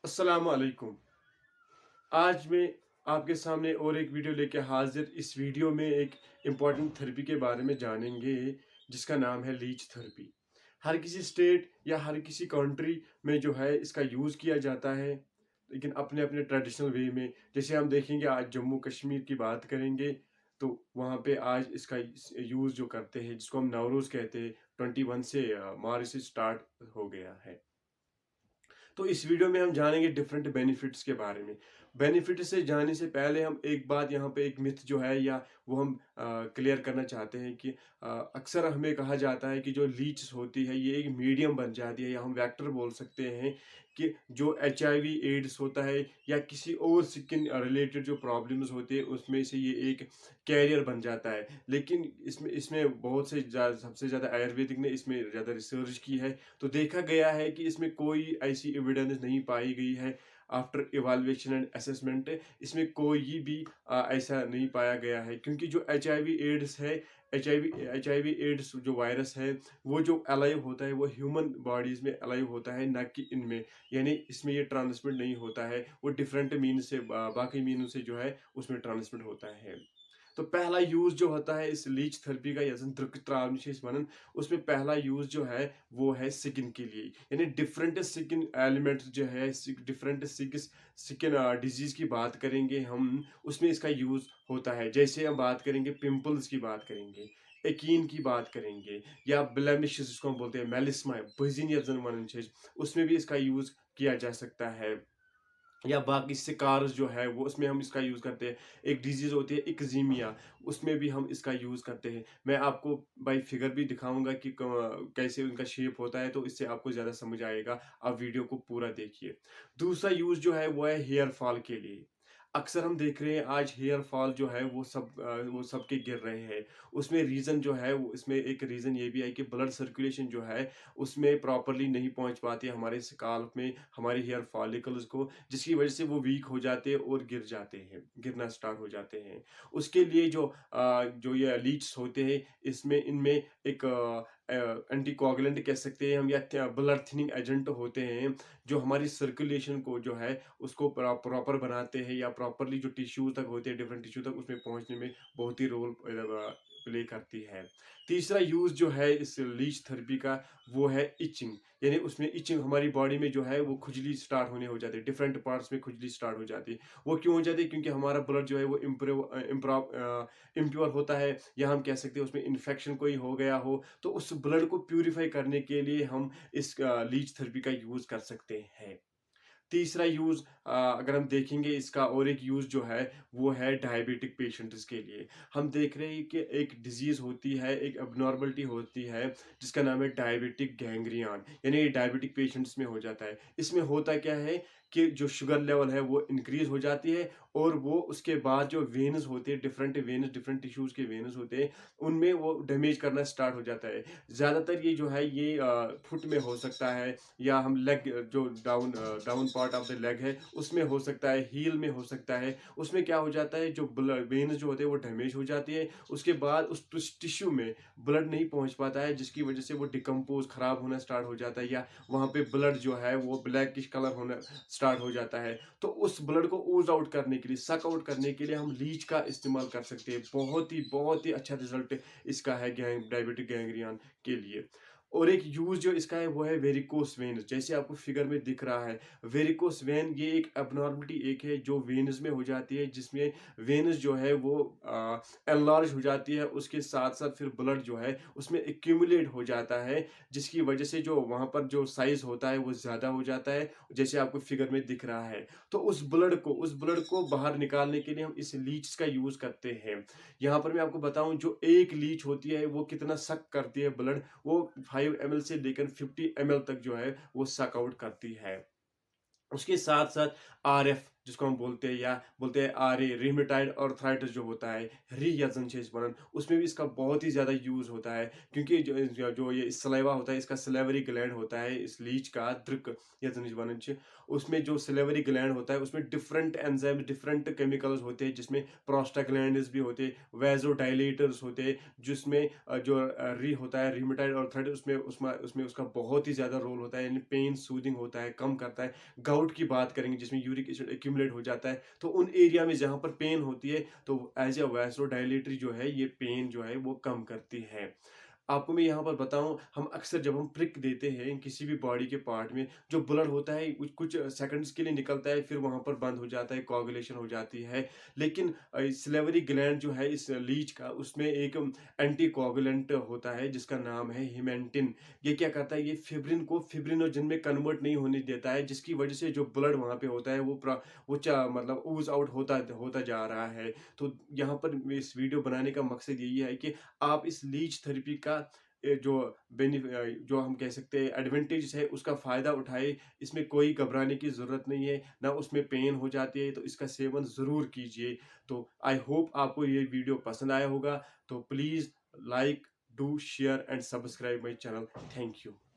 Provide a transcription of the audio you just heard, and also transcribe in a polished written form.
अस्सलाम वालेकुम। आज मैं आपके सामने और एक वीडियो लेके हाजिर। इस वीडियो में एक इम्पॉर्टेंट थेरेपी के बारे में जानेंगे जिसका नाम है लीच थेरेपी। हर किसी स्टेट या हर किसी कंट्री में जो है इसका यूज़ किया जाता है, लेकिन अपने अपने ट्रेडिशनल वे में। जैसे हम देखेंगे, आज जम्मू कश्मीर की बात करेंगे तो वहाँ पे आज इसका यूज़ जो करते हैं, जिसको हम नवरोज़ कहते हैं, 21 से मार्च से स्टार्ट हो गया है। तो इस वीडियो में हम जानेंगे डिफरेंट बेनिफिट्स के बारे में। बेनिफिट से जाने से पहले हम एक बात, यहाँ पे एक मिथ जो है या वो हम क्लियर करना चाहते हैं कि अक्सर हमें कहा जाता है कि जो लीच होती है ये एक मीडियम बन जाती है, या हम वेक्टर बोल सकते हैं कि जो एचआईवी एड्स होता है या किसी और स्किन रिलेटेड जो प्रॉब्लम्स होती है उसमें से ये एक कैरियर बन जाता है। लेकिन इसमें इसमें बहुत से सबसे ज़्यादा आयुर्वेदिक ने इसमें ज़्यादा रिसर्च की है, तो देखा गया है कि इसमें कोई ऐसी एविडेंस नहीं पाई गई है। आफ्टर इवाल्युएशन एंड असेसमेंट इसमें कोई भी ऐसा नहीं पाया गया है, क्योंकि जो एचआईवी एड्स है, एचआईवी एड्स जो वायरस है, वो जो अलाइव होता है वो ह्यूमन बॉडीज में अलाइव होता है, ना कि इनमें। यानी इसमें ये ट्रांसमिट नहीं होता है, वो डिफरेंट मीन से बाकी मीनों से जो है उसमें ट्रांसमिट होता है। तो पहला यूज़ जो होता है इस लीच थेरेपी का, यस त्रावनी से वनन, उसमें पहला यूज़ जो है वो है स्किन के लिए। यानी डिफरेंट स्किन एलिमेंट्स जो है, डिफरेंट स्किन डिजीज की बात करेंगे हम, उसमें इसका यूज़ होता है। जैसे हम बात करेंगे पिंपल्स की बात करेंगे, एक्ने की बात करेंगे, या ब्लेमिशेस जिसको हम बोलते हैं मेलिस्मा, बजिन या जन, उसमें भी इसका यूज़ किया जा सकता है। या बाकी सिकार्स जो है वो, उसमें हम इसका यूज़ करते हैं। एक डिजीज़ होती है इक्जीमिया, उसमें भी हम इसका यूज़ करते हैं। मैं आपको बाय फिगर भी दिखाऊँगा कि कैसे उनका शेप होता है, तो इससे आपको ज़्यादा समझ आएगा। आप वीडियो को पूरा देखिए। दूसरा यूज़ जो है वो है हेयर फॉल के लिए। अक्सर हम देख रहे हैं आज हेयर फॉल जो है वो सबके गिर रहे हैं। उसमें रीज़न जो है वो, इसमें एक रीज़न ये भी है कि ब्लड सर्कुलेशन जो है उसमें प्रॉपर्ली नहीं पहुँच पाती है हमारे स्काल्प में, हमारे हेयर फॉलिकल्स को, जिसकी वजह से वो वीक हो जाते हैं और गिर जाते हैं, गिरना स्टार्ट हो जाते हैं। उसके लिए जो ये लीड्स होते हैं, इसमें इनमें एक एंटीकोगुलेंट कह सकते हैं हम, या ब्लड थिनिंग एजेंट होते हैं, जो हमारी सर्कुलेशन को जो है उसको प्रॉपर बनाते हैं, या प्रॉपरली जो टिश्यू तक होते हैं, डिफरेंट टिश्यू तक उसमें पहुंचने में बहुत ही रोल प्ले करती है। तीसरा यूज जो है इस लीच थेरेपी का, वो है इचिंग। यानी उसमें इचिंग, हमारी बॉडी में जो है वो खुजली स्टार्ट होने हो जाती है, डिफरेंट पार्ट्स में खुजली स्टार्ट हो जाती है। वो क्यों हो जाती है? क्योंकि हमारा ब्लड जो है वो इम्प्योर होता है, या हम कह सकते हैं उसमें इन्फेक्शन कोई हो गया हो, तो उस ब्लड को प्यूरिफाई करने के लिए हम इस लीच थेरेपी का यूज कर सकते हैं। तीसरा यूज़, अगर हम देखेंगे इसका, और एक यूज़ जो है वो है डायबिटिक पेशेंट्स के लिए। हम देख रहे हैं कि एक डिजीज़ होती है, एक एबनॉर्मलिटी होती है, जिसका नाम है डायबिटिक गैंग्रियन। यानी ये डायबिटिक पेशेंट्स में हो जाता है। इसमें होता क्या है कि जो शुगर लेवल है वो इंक्रीज हो जाती है, और वो उसके बाद जो वेन्स होते हैं, डिफरेंट वेन्स, डिफरेंट टिश्यूज के वेन्स होते हैं, उनमें वो डैमेज करना स्टार्ट हो जाता है। ज़्यादातर ये जो है ये फुट में हो सकता है, या हम लेग, जो down part of the leg है उसमें हो सकता है, हील में हो सकता है। उसमें क्या हो जाता है, जो ब्लड वेन्स जो होते हैं वो डैमेज हो जाती है। उसके बाद उस टिश्यू में ब्लड नहीं पहुंच पाता है, जिसकी वजह से वो डिकम्पोज, खराब होना स्टार्ट हो जाता है, या वहाँ पे ब्लड जो है वो ब्लैकिश कलर होना स्टार्ट हो जाता है। तो उस ब्लड को ऊज आउट करने के लिए, सक आउट करने के लिए हम लीच का इस्तेमाल कर सकते हैं। बहुत ही अच्छा रिजल्ट इसका है डायबिटिक गैंग्रियन के लिए। और एक यूज जो इसका है वो है वेरिकोस वेन्स। जैसे आपको फिगर में दिख रहा है, वेरिकोस वेन ये एक एबनॉर्मलिटी एक है जो वेन्स में हो जाती है, जिसमें वेन्स जो है वो एनलार्ज हो जाती है। उसके साथ साथ फिर ब्लड जो है उसमें एक्यूमुलेट हो जाता है, जिसकी वजह से जो वहां पर जो साइज होता है वो ज्यादा हो जाता है, जैसे आपको फिगर में दिख रहा है। तो उस ब्लड को बाहर निकालने के लिए हम इस लीच का यूज करते हैं। यहाँ पर मैं आपको बताऊं, जो एक लीच होती है वो कितना सक करती है ब्लड, वो 5 ml से लेकर 50 ml तक जो है वो सक आउट करती है। उसके साथ साथ आरएफ जिसको हम बोलते हैं, या बोलते हैं आर ए रिमेटाइड आर्थराइटिस जो होता है, री यजन छे इस वनन, उसमें भी इसका बहुत ही ज़्यादा यूज़ होता है, क्योंकि जो ये सलाइवा होता है, इसका सलेवरी ग्लैंड होता है, इस लीच का दृक यजन इस वनन छे, उसमें जो सलेवरी ग्लैंड होता है उसमें डिफरेंट एंजाइम, डिफरेंट केमिकल्स होते हैं, जिसमें प्रोस्टाग्लैंड्स भी होते हैं, वैसोडाइलेटर्स होते हैं, जिसमें जो री होता है रिमेटाइड आर्थराइटिस, उसमें उसमें उसमें उसका बहुत ही ज़्यादा रोल होता है, यानी पेन सूदिंग होता है, कम करता है। गाउट की बात करेंगे जिसमें यूरिक एसिड एक्यूमुलेट हो जाता है, तो उन एरिया में जहाँ पर पेन होती है, तो एज ए वैसोडाइलेटरी जो है ये पेन जो है वो कम करती है। आपको मैं यहाँ पर बताऊँ, हम अक्सर जब हम प्रिक देते हैं किसी भी बॉडी के पार्ट में, जो ब्लड होता है कुछ कुछ सेकंड्स के लिए निकलता है, फिर वहाँ पर बंद हो जाता है, कोआगुलेशन हो जाती है। लेकिन सिलेवरी ग्लैंड जो है इस लीच का, उसमें एक एंटी कोआगुलेंट होता है जिसका नाम है हिमेंटिन। ये क्या करता है, ये फिब्रिन को फिब्रिनोजन में कन्वर्ट नहीं होने देता है, जिसकी वजह से जो ब्लड वहाँ पे होता है मतलब ऊज आउट होता होता जा रहा है। तो यहाँ पर इस वीडियो बनाने का मकसद यही है कि आप इस लीच थेरेपी का जो जो हम कह सकते हैं एडवांटेज है उसका फ़ायदा उठाए। इसमें कोई घबराने की ज़रूरत नहीं है, ना उसमें पेन हो जाती है, तो इसका सेवन ज़रूर कीजिए। तो आई होप आपको ये वीडियो पसंद आया होगा। तो please like, do share and subscribe my channel. Thank you.